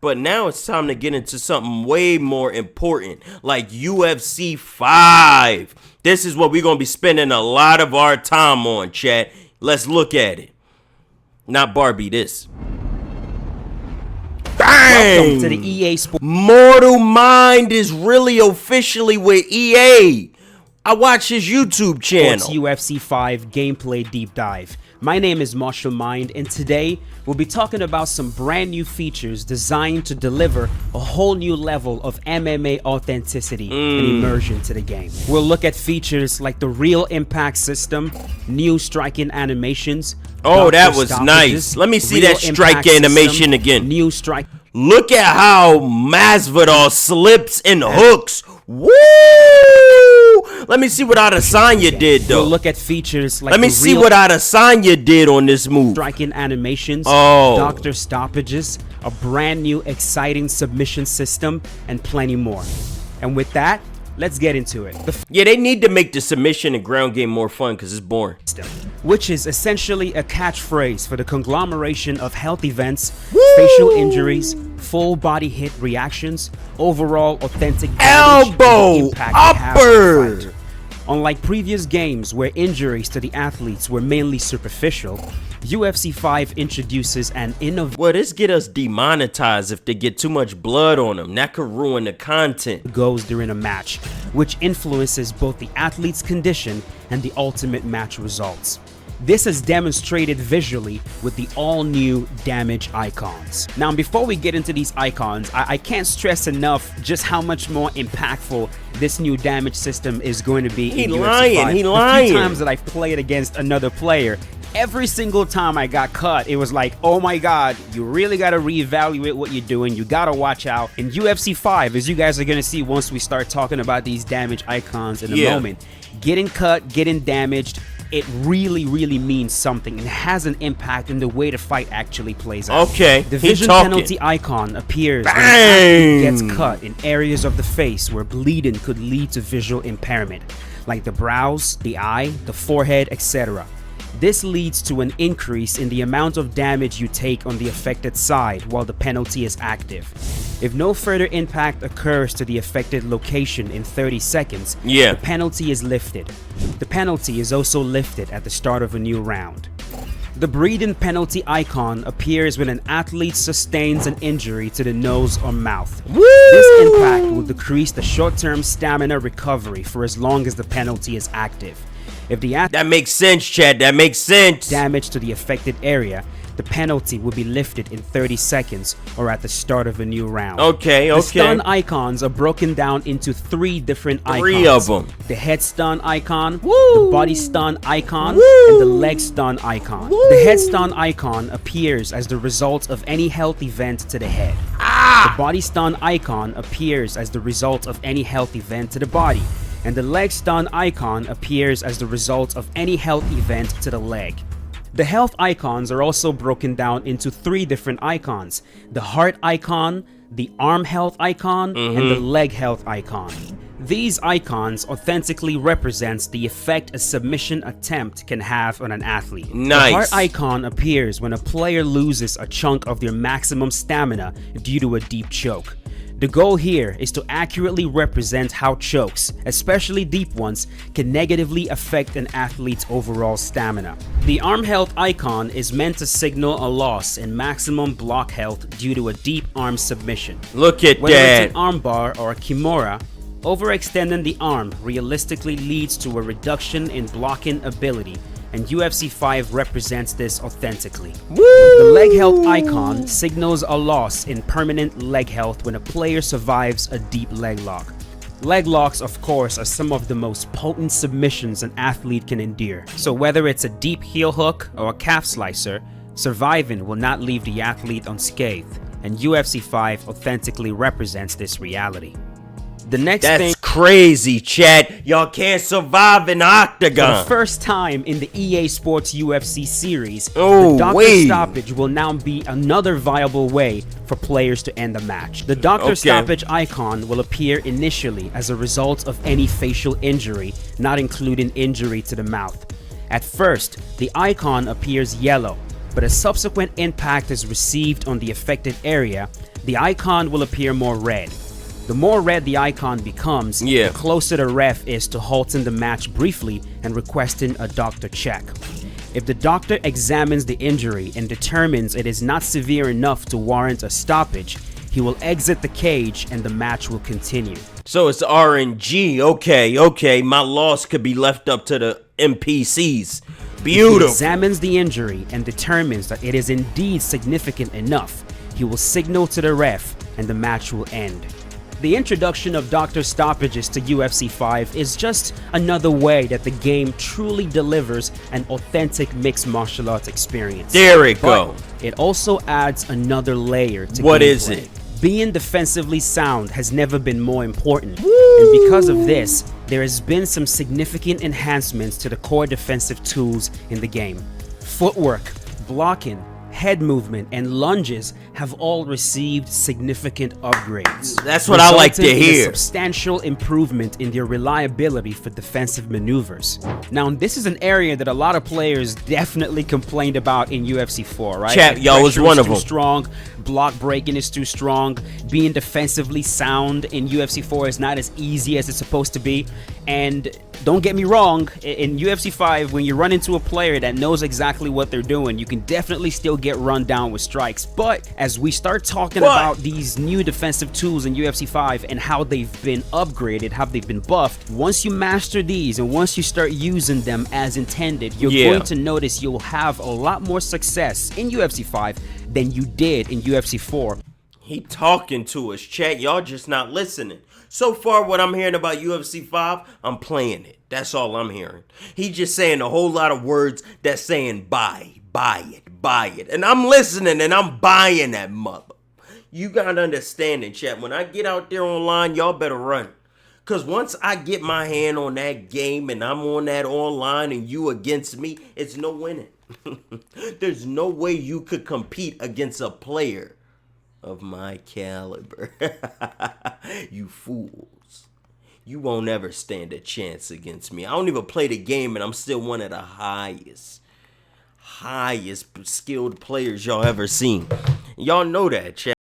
But now it's time to get into something way more important, like UFC 5. This is what we're going to be spending a lot of our time on, chat. Let's look at it. Not Barbie, this. Bang! Welcome to the EA Sports. Mortal Mind is really officially with EA. I watch his YouTube channel. UFC 5 gameplay deep dive. My name is Marshall Mind, and today we'll be talking about some brand new features designed to deliver a whole new level of MMA authenticity and immersion to the game. We'll look at features like the real impact system, new striking animations. Oh, that was nice. Let me see that strike animation again. New strike. Look at how Masvidal slips and hooks. Woo! Let me see what Adesanya did, though. We'll look at features like Let me see what Adesanya did on this move. Striking animations, Oh. doctor stoppages, a brand new exciting submission system, and plenty more. And with that, let's get into it. Yeah, they need to make the submission and ground game more fun because it's boring. Which is essentially a catchphrase for the conglomeration of health events, facial injuries, full body hit reactions, overall authentic damage, and the Elbow, impact they have on the upper. fighter. Unlike previous games where injuries to the athletes were mainly superficial, UFC 5 introduces an innovative Well, this get us demonetized if they get too much blood on them. That could ruin the content. goes during a match, which influences both the athlete's condition and the ultimate match results. This is demonstrated visually with the all-new damage icons. Now, before we get into these icons, I can't stress enough just how much more impactful this new damage system is going to be in UFC 5. He The lying. few times that I've played against another player, every single time I got cut, it was like, oh my god, you really got to reevaluate what you're doing. You got to watch out. In UFC 5, as you guys are going to see once we start talking about these damage icons in a moment, getting cut, getting damaged, it really means something and has an impact in the way the fight actually plays out. Okay, The he vision talking. penalty icon appears when an Bang! athlete gets cut in areas of the face where bleeding could lead to visual impairment, like the brows, the eye, the forehead, etc. This leads to an increase in the amount of damage you take on the affected side while the penalty is active. If no further impact occurs to the affected location in 30 seconds, the penalty is lifted. The penalty is also lifted at the start of a new round. The breathing penalty icon appears when an athlete sustains an injury to the nose or mouth. This impact will decrease the short-term stamina recovery for as long as the penalty is active. If the That makes sense, Chad. That makes sense. damage to the affected area, the penalty will be lifted in 30 seconds or at the start of a new round. Okay. The stun icons are broken down into 3 different icons. 3 of them. The head stun icon, the body stun icon, and the leg stun icon. The head stun icon appears as the result of any health event to the head. The body stun icon appears as the result of any health event to the body. And the leg stun icon appears as the result of any health event to the leg. The health icons are also broken down into 3 different icons: the heart icon, the arm health icon, and the leg health icon. These icons authentically represents the effect a submission attempt can have on an athlete. Nice. The heart icon appears when a player loses a chunk of their maximum stamina due to a deep choke. The goal here is to accurately represent how chokes, especially deep ones, can negatively affect an athlete's overall stamina. The arm health icon is meant to signal a loss in maximum block health due to a deep arm submission. Look at Whether that. it's an armbar or a kimura, overextending the arm realistically leads to a reduction in blocking ability, and UFC 5 represents this authentically. The leg health icon signals a loss in permanent leg health when a player survives a deep leg lock. Leg locks, of course, are some of the most potent submissions an athlete can endure. So whether it's a deep heel hook or a calf slicer, surviving will not leave the athlete unscathed, and UFC 5 authentically represents this reality. The next thing, crazy, chat. Y'all can't survive in the octagon. for the first time in the EA Sports UFC series, Oh, the doctor wait. stoppage will now be another viable way for players to end the match. The doctor stoppage icon will appear initially as a result of any facial injury, not including injury to the mouth. At first, the icon appears yellow, but as subsequent impact is received on the affected area, the icon will appear more red. The more red the icon becomes, the closer the ref is to halting the match briefly and requesting a doctor check. If the doctor examines the injury and determines it is not severe enough to warrant a stoppage, he will exit the cage and the match will continue. So it's RNG. Okay. My loss could be left up to the NPCs. Beautiful. If he examines the injury and determines that it is indeed significant enough, he will signal to the ref and the match will end. The introduction of doctor stoppages to UFC 5 is just another way that the game truly delivers an authentic mixed martial arts experience. There it go. It also adds another layer to What gameplay. is it? Being defensively sound has never been more important. And because of this, there has been some significant enhancements to the core defensive tools in the game. Footwork, blocking, head movement, and lunges have all received significant upgrades. That's what I like to resulting in a hear. Substantial improvement in their reliability for defensive maneuvers. Now, this is an area that a lot of players definitely complained about in UFC 4, right? Chat, y'all was Pressure one is of too them. strong, block breaking is too strong, being defensively sound in UFC 4 is not as easy as it's supposed to be. And don't get me wrong, in UFC 5, when you run into a player that knows exactly what they're doing, you can definitely still get run down with strikes. But as we start talking about these new defensive tools in UFC 5 and how they've been upgraded, how they've been buffed, once you master these and once you start using them as intended, you're going to notice you'll have a lot more success in UFC 5 than you did in UFC 4. He talking to us, chat. Y'all just not listening. So far, what I'm hearing about UFC 5, I'm playing it. That's all I'm hearing. He just saying a whole lot of words that's saying buy it. And I'm listening and I'm buying that mother. You gotta understand it, chat. When I get out there online, y'all better run. Because once I get my hand on that game and I'm on that online and you against me, it's no winning. There's no way you could compete against a player of my caliber. You fools. You won't ever stand a chance against me. I don't even play the game and I'm still one of the highest skilled players y'all ever seen. Y'all know that, chat.